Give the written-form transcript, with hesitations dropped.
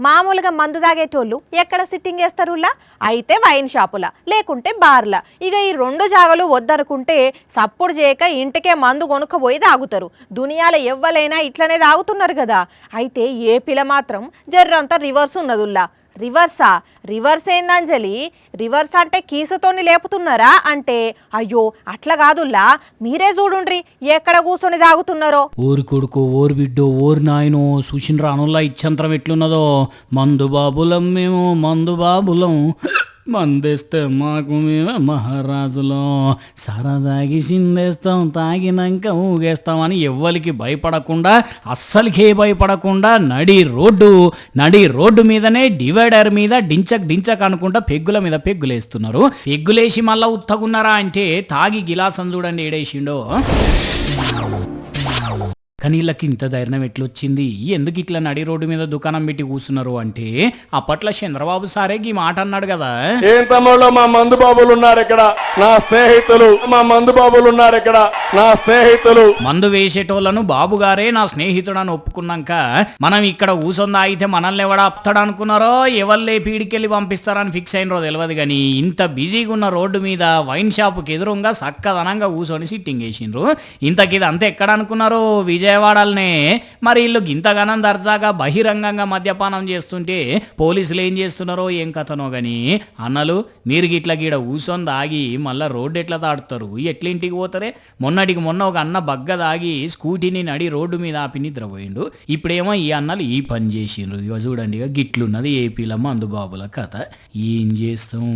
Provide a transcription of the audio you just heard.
మామూలుగా మందు తాగేటోళ్ళు ఎక్కడ సిట్టింగ్ వేస్తారులా? అయితే వైన్ షాపులా, లేకుంటే బార్లా. ఇక ఈ రెండు జాగలు వద్దనుకుంటే సప్పుడు చేయక ఇంటికే మందు కొనుక్కపోయి తాగుతారు. దునియాలో ఎవ్వలైనా ఇట్లనే తాగుతున్నారు కదా. అయితే ఏపీలో మాత్రం జర్రంతా రివర్స్ ఉన్నదుల్లా. రివర్సా? రివర్స్ ఏందంజలి? రివర్స్ అంటే కీసతోని లేపుతున్నారా అంటే, అయ్యో అట్లా కాదుల్లా, మీరే చూడుండ్రి ఎక్కడ కూర్చొని తాగుతున్నారో. ఊరి కొడుకు, ఊరు బిడ్డో, ఊరి నాయనో, చూసిన అనుల్లా ఇచ్చంతరం ఎట్లున్నదో. మందు బాబులం మేము, మందు బాబులం, మందేస్తే మాకు మేము మహారాజులో, సరదాగి సిందేస్తాం, తాగినాక ఊగేస్తామని ఎవ్వరికి భయపడకుండా, అస్సలకే భయపడకుండా నడి రోడ్డు మీదనే డివైడర్ మీద డించక్ అనుకుంటా పెగ్గుల మీద పెగ్గులేస్తున్నారు. పెగ్గులేసి మళ్ళా ఉత్తగున్నారా అంటే తాగి గిలాసం చూడండి ఏడేసిండో. కానీ వీళ్ళకి ఇంత ధైర్యం ఎట్లొచ్చింది? ఎందుకు ఇట్లా నడి రోడ్డు మీద దుకాణం పెట్టి కూర్చున్నారు అంటే, అప్పట్లో చంద్రబాబు సారే ఈ మాట అన్నాడు కదా, ఏం తమ్ముళ్ళు మా మందు బాబులు ఉన్నారు ఇక్కడ, నా స్నేహితులు, మా మందు బాబులు ఉన్నారు ఇక్కడ, నా స్నేహితులు. మందు వేసేటోళ్లను బాబు గారే నా స్నేహితుడు అని ఒప్పుకున్నాక మనం ఇక్కడ కూసొందా అయితే మనల్ని ఎవడా ఆపుతాడు అనుకున్నారో, ఎవళ్ళే పీడికెళ్ళి పంపిస్తారని ఫిక్స్ అయినరో తెలియదు. కానీ ఇంత బిజీగా ఉన్న రోడ్డు మీద వైన్ షాపుకి ఎదురుగా చక్కదనంగా కూర్చొని సిట్టింగ్ వేసిండ్రు. ఇంతకిది అంత ఎక్కడ అనుకున్నారు? విజయవాడలనే. మరి వీళ్ళు ఇంతగానం దర్జాగా బహిరంగంగా మద్యపానం చేస్తుంటే పోలీసులు ఏం చేస్తున్నారో ఏం కథనో గాని, అన్నలు మీరు గిట్ల గీడ కూసొని దాగి మళ్ళా రోడ్డు ఎట్లా దాడుతారు, ఎట్ల ఇంటికి పోతారే? మొన్నటికి మొన్న ఒక అన్న బగ్గ దాగి స్కూటీని నడి రోడ్డు మీద ఆపి నిద్రపోయిండు. ఇప్పుడేమో ఈ అన్నలు ఈ పని చేసిండ్రు. ఇక చూడండి, ఇక గిట్లున్నది ఏపీలో మందుబాబుల కథ. ఏం చేస్తాం?